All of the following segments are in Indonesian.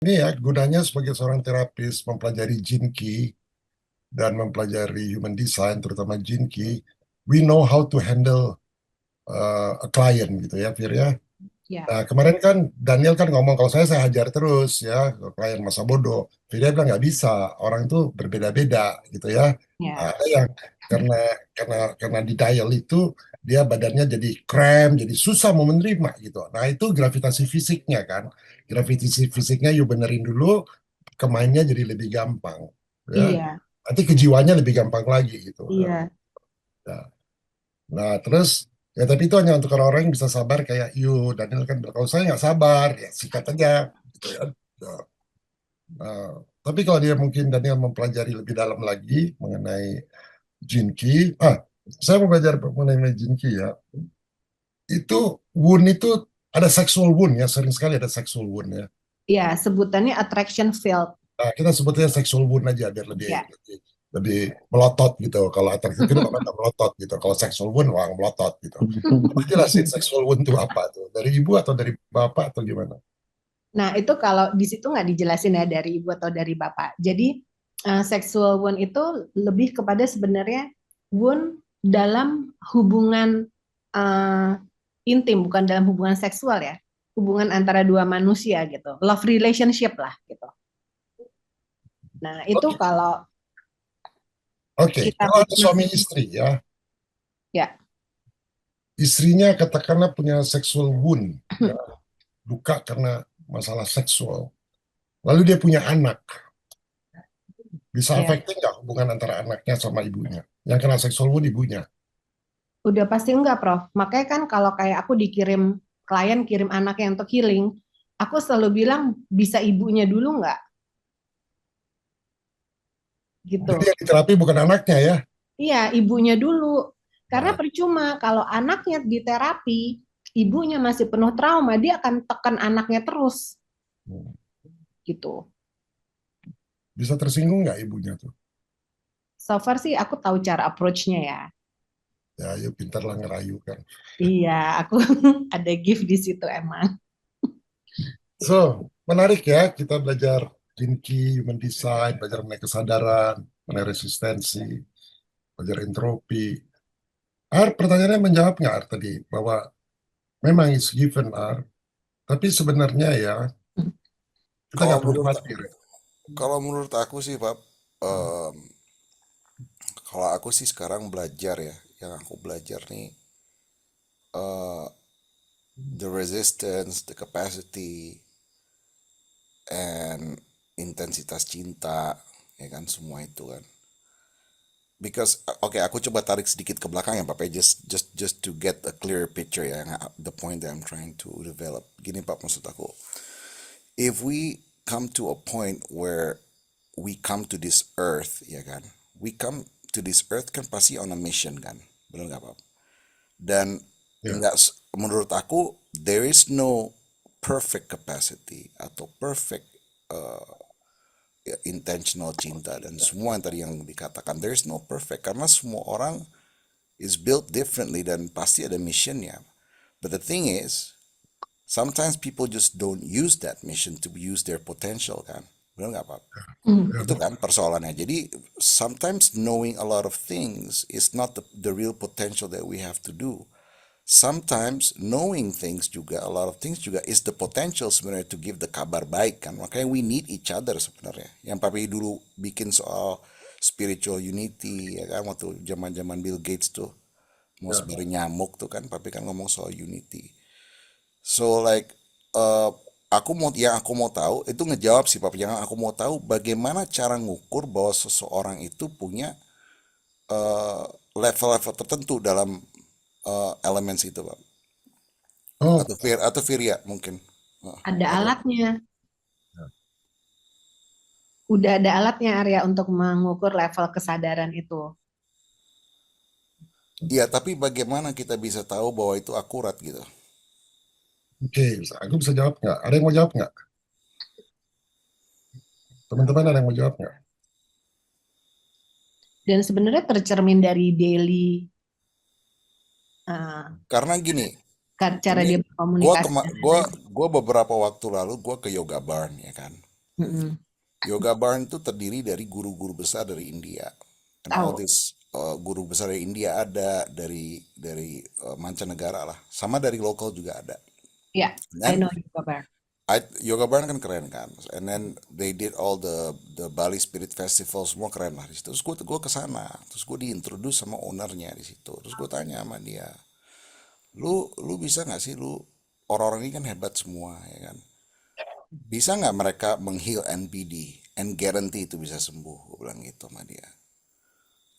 Ini ya gunanya sebagai seorang terapis mempelajari Jinki dan mempelajari human design, terutama Jinki. We know how to handle a client gitu ya, Fir ya. Ya, Nah, kemarin kan Daniel kan ngomong kalau saya hajar terus ya, kalau klien masa bodoh. Firda bilang nggak bisa, orang itu berbeda-beda gitu ya. Nah, ya, ada yang karena karena di dial itu dia badannya jadi krem, jadi susah mau menerima gitu. Nah, itu gravitasi fisiknya kan. Gravitasi fisiknya you benerin dulu, kemainnya jadi lebih gampang ya. iya, Nanti kejiwaannya lebih gampang lagi gitu. iya, Nah, nah, terus ya tapi itu hanya untuk orang-orang yang bisa sabar kayak you Daniel kan bilang, kalau saya nggak sabar ya sikat aja gitu ya. Nah, nah, tapi kalau dia mungkin Daniel mempelajari lebih dalam lagi mengenai Jinki, saya mau belajar mengenai Jinki ya. Itu wound itu ada sexual wound ya, sering sekali ada sexual wound ya. iya. Sebutannya attraction field. Nah, kita sebutnya sexual wound aja biar lebih Ya. lebih, lebih melotot gitu. Kalau atraktif itu apa melotot gitu. Kalau sexual wound wah melotot gitu. Coba jelasin sexual wound itu apa tuh? Dari ibu atau dari bapak atau gimana? Nah, itu kalau di situ nggak dijelasin ya dari ibu atau dari bapak. Jadi, sexual wound itu lebih kepada sebenarnya wound dalam hubungan uh, intim, bukan dalam hubungan seksual ya. Hubungan antara dua manusia gitu. Love relationship lah gitu. Nah, itu Oke, kalau oke. kita Kalau ada suami masing-masing, istri ya, ya. istrinya katakanlah punya sexual wound, ya, luka karena masalah seksual. Lalu dia punya anak, bisa Ya, affecting nggak hubungan antara anaknya sama ibunya? Yang kena sexual wound ibunya. udah pasti enggak, Prof. Makanya kan kalau kayak aku dikirim klien kirim anaknya untuk healing, aku selalu bilang bisa ibunya dulu nggak Jadi gitu. yang diterapi bukan anaknya ya. Iya, ibunya dulu. Karena Nah, percuma kalau anaknya di terapi, ibunya masih penuh trauma, dia akan tekan anaknya terus gitu. bisa tersinggung nggak ibunya tuh? So far sih aku tahu cara approach-nya ya. Ya, ayo pintar lah ngerayu kan. Iya, aku ada gift di situ emang. So, menarik ya kita belajar Jinki, human design, belajar mengenai kesadaran, mengenai resistensi, belajar entropi. Pertanyaannya menjawab nggak Ar, tadi bahwa memang is given tapi sebenarnya ya kita Kalau nggak perlu menurut khawatir. kalau menurut aku sih, Pak, em, kalau aku sih sekarang belajar ya, yang aku belajar nih, eh, the resistance, the capacity, and intensitas cinta, ya kan semua itu kan. Because oke, aku coba tarik sedikit ke belakang ya, Pak, ya, just to get a clear picture ya, the point that I'm trying to develop. Gini Pak, maksud aku, if we come to a point where we come to this earth, ya kan, we come to this earth kan pasti on a mission kan, benar nggak Pak? Dan Ya, nggak, menurut aku there is no perfect capacity atau perfect intentional cinta dan semua yang tadi yang dikatakan, there is no perfect karena semua orang is built differently dan pasti ada missionnya. But the thing is, sometimes people just don't use that mission to use their potential kan, benar nggak Pak? Hmm. ya, Itu kan persoalannya. Jadi sometimes knowing a lot of things is not the real potential that we have to do. Sometimes knowing things juga, a lot of things juga is the potential sebenarnya to give the kabar baik kan. Makanya we need each other sebenarnya. Yang papi dulu bikin soal spiritual unity ya kan, waktu zaman-zaman Bill Gates tuh mau ya. sebarin nyamuk tuh kan, papi kan ngomong soal unity. So like, uh, aku mau tahu itu ngejawab sih Pak. Yang aku mau tahu bagaimana cara ngukur bahwa seseorang itu punya uh, level-level tertentu dalam elemen itu Pak. Oh, Atau Firia mungkin. Ada Atau alatnya. Udah ada alatnya Arya untuk mengukur level kesadaran itu. iya, tapi bagaimana kita bisa tahu bahwa itu akurat gitu? oke. Aku bisa jawab nggak? Ada yang mau jawab nggak? Teman-teman ada yang mau jawab nggak? Dan sebenarnya tercermin dari daily uh, Karena gini, cara ini dia gua berkomunikasi kema dan gua lain-lain. gua beberapa waktu lalu gua ke yoga barn ya kan. Mm-mm. Yoga Barn itu terdiri dari guru-guru besar dari India. And all Tahu. this guru besar dari India ada, dari mancanegara lah. Sama dari lokal juga ada. Ya, I Dan know Yoga Bar. Yoga Barn kan keren kan. And then they did all the Bali Spirit Festival, semua keren lah di situ. Terus gue ke sana, terus gue diintroduce sama ownernya di situ. Terus gue tanya sama dia, lu bisa nggak sih, lu orang-orang ini kan hebat semua ya kan. Bisa nggak mereka mengheal NPD and guarantee itu bisa sembuh? Gue bilang gitu sama dia.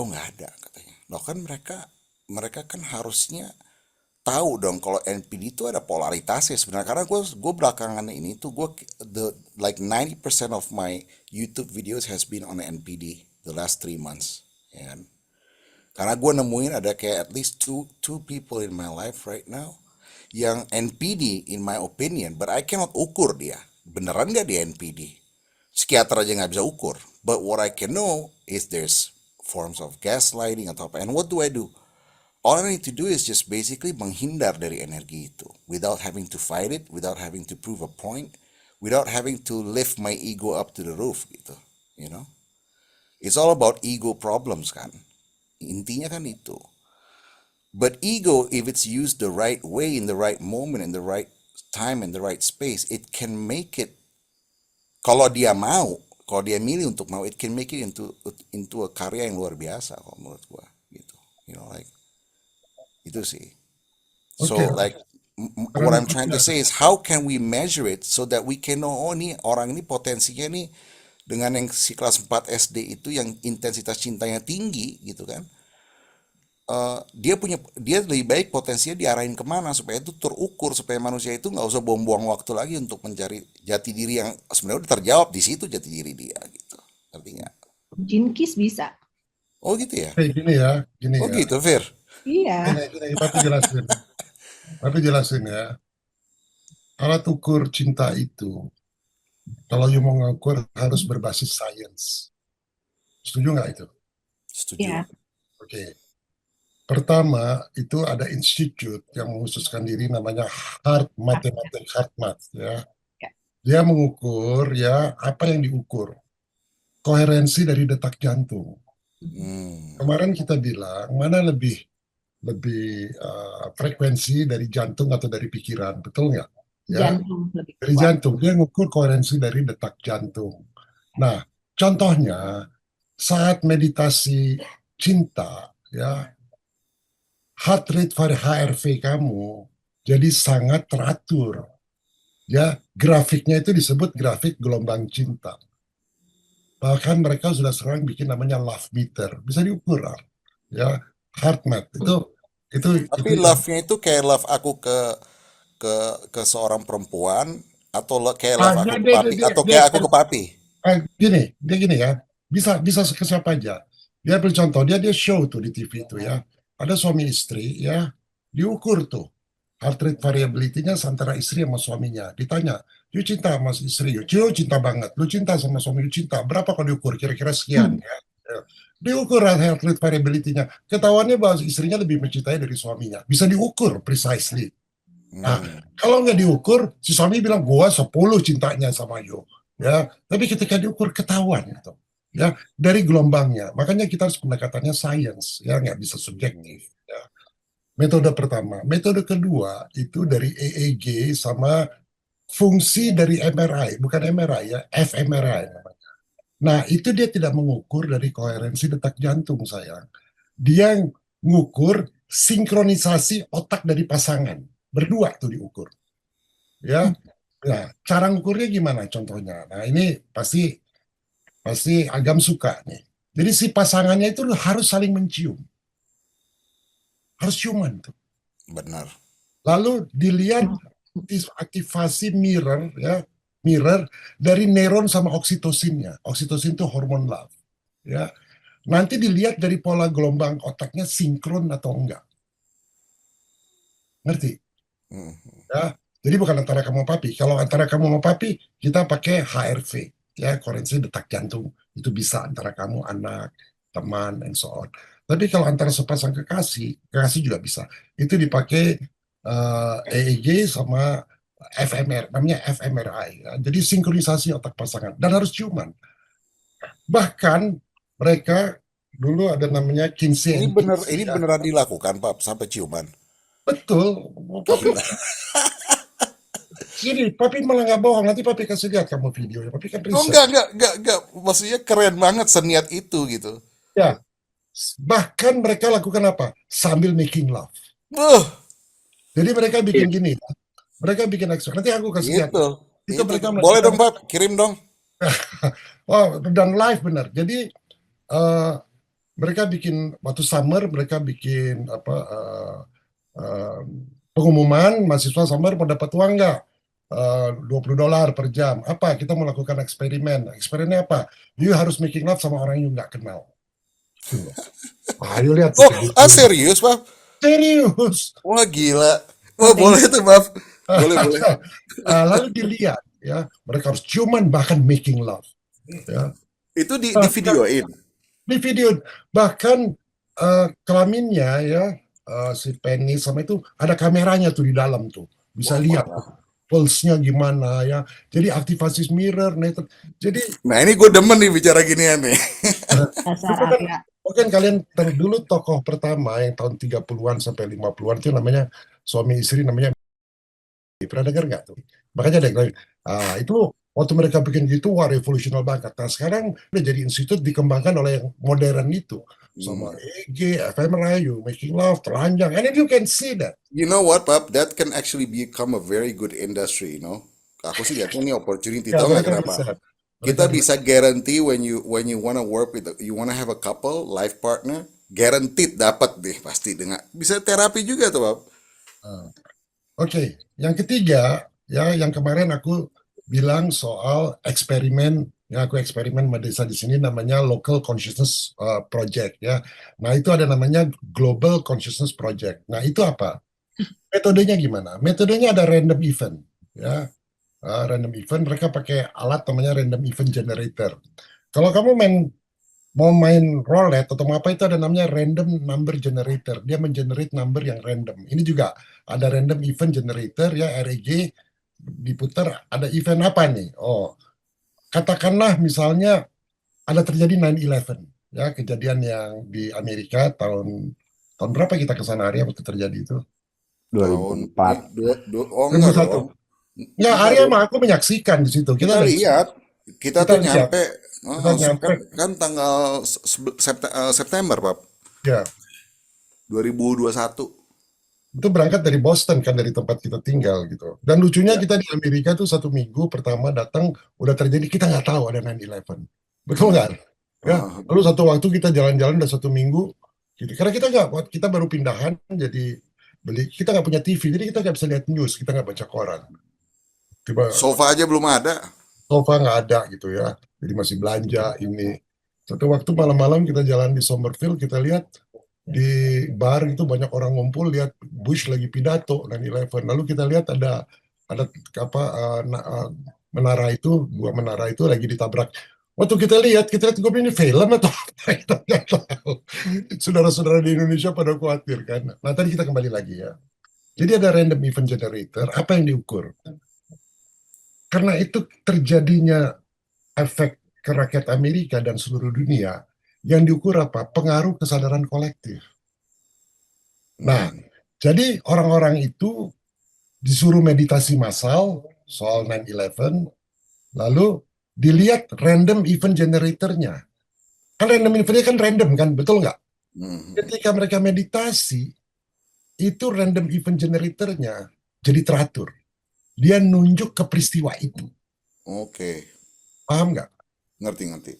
Oh nggak ada katanya. Loh kan mereka mereka kan harusnya tahu dong kalau NPD itu ada polaritasnya sebenarnya. Karena gue belakangan ini tuh gue the like 90% of my YouTube videos has been on NPD the last 3 months, ya kan? Karena gue nemuin ada kayak at least two people in my life right now yang NPD in my opinion, but I cannot ukur dia beneran nggak dia NPD. Psikiater aja nggak bisa ukur. But what I can know is there's forms of gaslighting atau apa. And what do I do? All I need to do is just basically menghindar dari energi itu, without having to fight it, without having to prove a point, without having to lift my ego up to the roof gitu. You know, it's all about ego problems kan. Intinya kan itu. But ego, if it's used the right way, in the right moment, in the right time, in the right space, it can make it. Kalau dia mau, kalau dia milih untuk mau, it can make it into a karya yang luar biasa kalau menurut gua gitu. You know, like itu sih. Oke, So like what keren I'm trying to juga. say is how can we measure it so that we can know, oh nih orang ini potensinya nih dengan yang si kelas 4 SD itu yang intensitas cintanya tinggi gitu kan. Dia lebih baik potensinya diarahin kemana supaya itu terukur, supaya manusia itu nggak usah buang-buang waktu lagi untuk mencari jati diri yang sebenarnya udah terjawab di situ jati diri dia gitu. Artinya. Jinkis bisa. Oh gitu ya. Gini Oh ya, gitu, Fir. Iya. gini, papi jelasin ya. Alat ukur cinta itu, kalau you mau ngukur harus berbasis sains. Setuju nggak itu? Setuju. Iya. Oke. Pertama, itu ada institut yang mengkhususkan diri namanya HeartMath ya. Ya. Dia mengukur ya apa yang diukur. Koherensi dari detak jantung. Hmm. Kemarin kita bilang mana lebih lebih frekuensi dari jantung atau dari pikiran, betul nggak? Ya, Jantung lebih dari kuat. jantung. Dia mengukur koherensi dari detak jantung. Nah, contohnya saat meditasi cinta, ya, heart rate pada HRV kamu jadi sangat teratur. Ya, grafiknya itu disebut grafik gelombang cinta. Bahkan mereka sudah sekarang bikin namanya love meter, bisa diukur, ya, heart map itu Tapi yang love-nya itu kayak love aku ke ke seorang perempuan atau kayak love aku dia, ke dia, dia, papi dia, atau dia, kayak aku ke papi. dia gini ya, bisa ke siapa aja. Dia ambil contoh, dia show tuh di TV itu ya, ada suami istri ya, diukur tuh heart rate variability-nya antara istri sama suaminya. Ditanya, you cinta sama istri, you cinta banget, lu cinta sama suami, you cinta, berapa kalau diukur? Kira-kira sekian Hmm. ya. Ya. Diukur heart rate variability-nya. Ketahuannya bahwa istrinya lebih mencintai dari suaminya. Bisa diukur precisely. Nah, Hmm. kalau nggak diukur, si suami bilang, gua 10 cintanya sama you. Ya, tapi ketika diukur ketahuan gitu. Ya, dari gelombangnya. Makanya kita harus pendekatannya science, ya nggak bisa subjektif. Ya. Metode pertama. Metode kedua itu dari EEG sama fungsi dari MRI, bukan MRI ya, fMRI namanya. Nah, itu dia tidak mengukur dari koherensi detak jantung, sayang. Dia ngukur sinkronisasi otak dari pasangan. Berdua tuh diukur. Ya. Nah, cara ngukurnya gimana contohnya? Nah, ini pasti pasti Agam suka nih. Jadi si pasangannya itu harus saling mencium. Harus ciuman tuh. Benar. Lalu dilihat aktivasi mirror dari neuron sama oksitosinnya. Oksitosin itu hormon love. Ya, nanti dilihat dari pola gelombang otaknya sinkron atau enggak. Ngerti? Hmm. Ya. Jadi bukan antara kamu sama papi. Kalau antara kamu sama papi, kita pakai HRV, ya, koherensi detak jantung. Itu bisa antara kamu, anak, teman, and so on. Tapi kalau antara sepasang kekasih juga bisa. Itu dipakai EEG sama fMR, namanya fMRI. Ya. Jadi sinkronisasi otak pasangan dan harus ciuman. Bahkan mereka dulu ada namanya Kinsey and Ini Kinsey. Ya. beneran dilakukan, Pak, sampai ciuman. Betul, papi Gila. gini, papi malah nggak bohong. Nanti papi kasih lihat kamu videonya. Papi kan Oh, riset. enggak. Maksudnya keren banget seniat itu gitu. Ya, bahkan mereka lakukan apa? Sambil making love. Buh, Jadi mereka bikin gini, mereka bikin ekspor. Nanti aku kasih lihat. gitu. Itu Itu mereka boleh melakukan, dong, Pak, kirim dong. oh, dan live benar. Jadi eh, mereka bikin waktu summer, mereka bikin apa eh, pengumuman mahasiswa summer mau dapat uang nggak? $20 per jam. Apa? Kita mau lakukan eksperimen. Eksperimennya apa? You harus making love sama orang yang nggak kenal. Tuh. Ayo lihat Oh, video. serius, Pak? Serius. Wah, gila. Oh, Wah, thank boleh tuh, Pak. Boleh. Lalu dilihat ya mereka harus ciuman bahkan making love ya. Itu di videoin. Di video bahkan kelaminnya ya, si penis sama itu ada kameranya tuh di dalam tuh bisa Wah, lihat parah. pulse-nya gimana ya, jadi aktivasi mirror nah itu. Jadi Nah, ini gue demen nih bicara ginian nih. dasar dulu kan Arya. mungkin kalian dulu tokoh pertama yang tahun 30-an sampai 50-an itu namanya suami istri, namanya, pernah dengar nggak tuh? Makanya ada yang bilang, itu waktu mereka bikin gitu, wah revolusional banget. Nah sekarang udah jadi institut dikembangkan oleh yang modern itu. Sama Hmm. EG, fMRI, you making love, telanjang. And then you can see that. You know what, Pap? That can actually become a very good industry. Aku sih lihatnya ini opportunity, Ya tau nggak mereka kenapa? riset. Kita Mereka bisa guarantee when you wanna work with, you wanna have a couple, life partner, guaranteed dapat deh pasti dengan bisa terapi juga tuh, Pap. Oke, yang ketiga ya, yang kemarin aku bilang soal eksperimen, ya aku eksperimen sama desa di sini namanya Local Consciousness Project ya. Nah itu ada namanya Global Consciousness Project. Nah itu apa? Metodenya gimana? Metodenya ada random event ya. Random event mereka pakai alat namanya random event generator. Kalau kamu mau main roulette atau mau apa itu ada namanya random number generator. Dia mengenerate number yang random. Ini juga ada random event generator ya, REG diputar, ada event apa nih? Oh, katakanlah misalnya ada terjadi 9/11 ya, kejadian yang di Amerika tahun tahun berapa kita ke sana Arya waktu terjadi itu? Tahun 2004. oh enggak 2001. dong. Ya, Enggak Arya dong. sama aku menyaksikan di situ. Kita Kita ada lihat, kita kita tuh lihat, nyampe kita nyampe kan tanggal September, Pap, ya. 2021. Itu berangkat dari Boston kan, dari tempat kita tinggal gitu. Dan lucunya Ya. kita di Amerika tuh 1 minggu pertama datang udah terjadi, kita nggak tahu ada 9/11. Betul nggak? Ya, Ah, lalu satu waktu kita jalan-jalan udah 1 minggu, gitu. Karena kita nggak, kita baru pindahan, jadi kita nggak punya TV, jadi kita nggak bisa lihat news, kita nggak baca koran. Tiba sofa aja belum ada. sofa nggak ada gitu ya, jadi masih belanja ini. Satu waktu malam-malam kita jalan di Somerville, kita lihat di bar itu banyak orang ngumpul, lihat Bush lagi pidato 9/11. Lalu kita lihat ada apa menara itu, dua menara itu lagi ditabrak. Waktu kita lihat gue ini film atau apa, kita nggak tahu. Saudara-saudara di Indonesia pada khawatir kan. Nah tadi kita kembali lagi ya. Jadi ada random event generator, apa yang diukur? Karena itu terjadinya efek ke rakyat Amerika dan seluruh dunia, yang diukur apa? Pengaruh kesadaran kolektif. Nah, jadi orang-orang itu disuruh meditasi massal soal 9/11, lalu dilihat random event generatornya. Kan random eventnya kan random kan, betul nggak? Hmm. Ketika mereka meditasi, itu random event generatornya jadi teratur. Dia nunjuk ke peristiwa itu. Oke, Paham nggak? ngerti.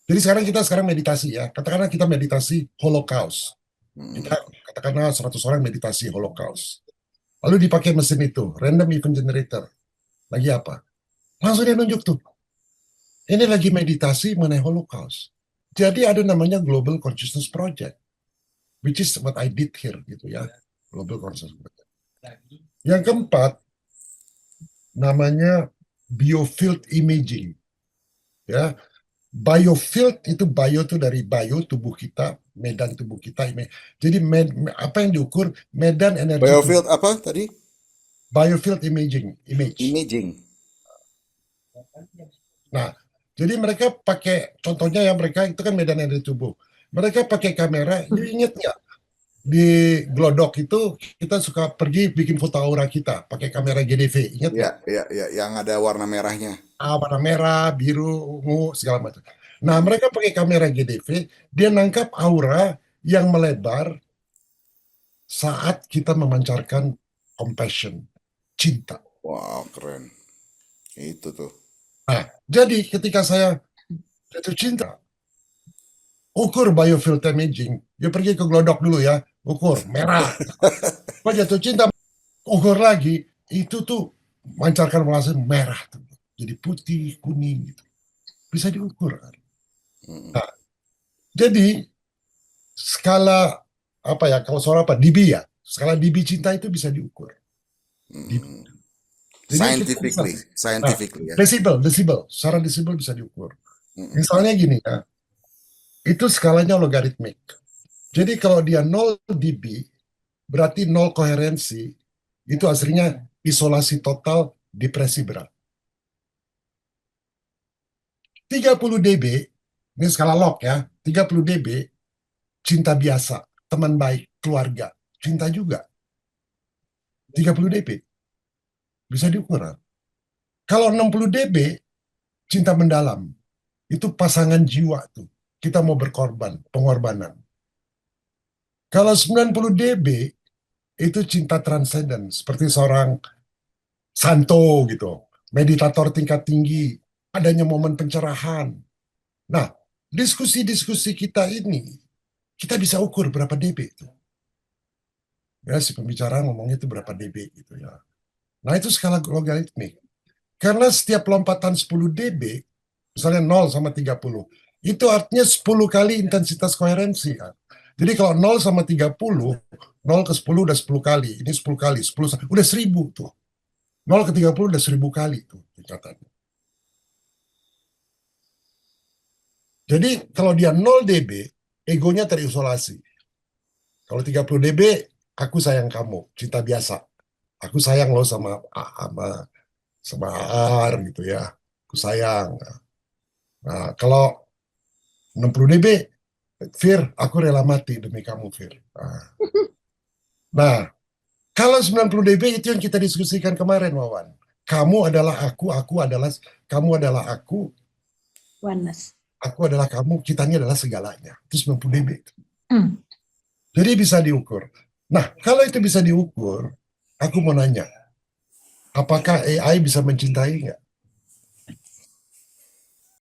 Jadi sekarang meditasi ya. Katakanlah kita meditasi Holocaust. Kita katakanlah 100 orang meditasi Holocaust. Lalu dipakai mesin itu, random event generator. Lagi apa? Langsung dia nunjuk tuh. Ini lagi meditasi mengenai Holocaust. Jadi ada namanya Global Consciousness Project, which is what I did here gitu ya. Global Consciousness Project. Yang keempat, namanya biofield imaging. Ya, biofield itu bio itu dari bio tubuh kita, medan tubuh kita. Jadi apa yang diukur? Medan energi tubuh. Biofield apa tadi? biofield image. Imaging. Nah, jadi mereka pakai, contohnya ya mereka itu kan medan energi tubuh. Mereka pakai kamera, you inget nggak? Di Glodok itu kita suka pergi bikin foto aura kita pakai kamera GDV, ingat Ya, nggak? ya, yang ada warna merahnya. Warna merah, biru, ungu, segala macam. Nah, mereka pakai kamera GDV, dia nangkap aura yang melebar saat kita memancarkan compassion, cinta. Wow, keren. Itu tuh. Nah, jadi ketika saya jatuh cinta, ukur biofield imaging. Ya pergi ke Glodok dulu ya, ukur merah. Pas jatuh cinta, ukur lagi, itu tuh mancarkan warna merah tuh. Jadi putih, kuning gitu. Bisa diukur kan. Mm, Nah, jadi skala apa ya, kalau soal apa, dB ya. Skala dB cinta itu bisa diukur. dB. mm. Jadi kita bisa. Nah, Scientifically ya. desibel, secara desibel bisa diukur. Mm, Misalnya gini ya, itu skalanya logaritmik. Jadi kalau dia 0 dB, berarti 0 koherensi, itu hasilnya isolasi total depresi berat. 30 dB, ini skala log ya, 30 dB, cinta biasa, teman baik, keluarga, cinta juga. 30 dB, bisa diukur. Kalau 60 dB, cinta mendalam, itu pasangan jiwa tuh. Kita mau berkorban, pengorbanan. Kalau 90 dB, itu cinta transenden, seperti seorang santo gitu, meditator tingkat tinggi, adanya momen pencerahan. Nah, diskusi-diskusi kita ini, kita bisa ukur berapa dB itu. Ya, si pembicara ngomongnya itu berapa dB gitu ya. Nah, itu skala logaritmik. Karena setiap lompatan 10 dB, misalnya 0 sama 30, itu artinya 10 kali intensitas koherensi kan. Jadi kalau 0 sama 30, 0 ke 10 udah 10 kali, ini 10 kali, 10 udah 1000 tuh. 0 ke 30 udah 1000 kali tuh tingkatannya. Jadi kalau dia 0 dB, egonya terisolasi. Kalau 30 dB, aku sayang kamu, cinta biasa. Aku sayang lo sama Ar gitu ya. Aku sayang. Nah, kalau 60 dB, Fir, aku rela mati demi kamu, Fir. Nah, kalau 90 dB itu yang kita diskusikan kemarin, Wawan. Kamu adalah aku adalah, kamu adalah Oneness. aku adalah kamu, kitanya adalah segalanya. Itu 90 dB. Hmm. Jadi bisa diukur. Nah, kalau itu bisa diukur, aku mau nanya, apakah AI bisa mencintai nggak?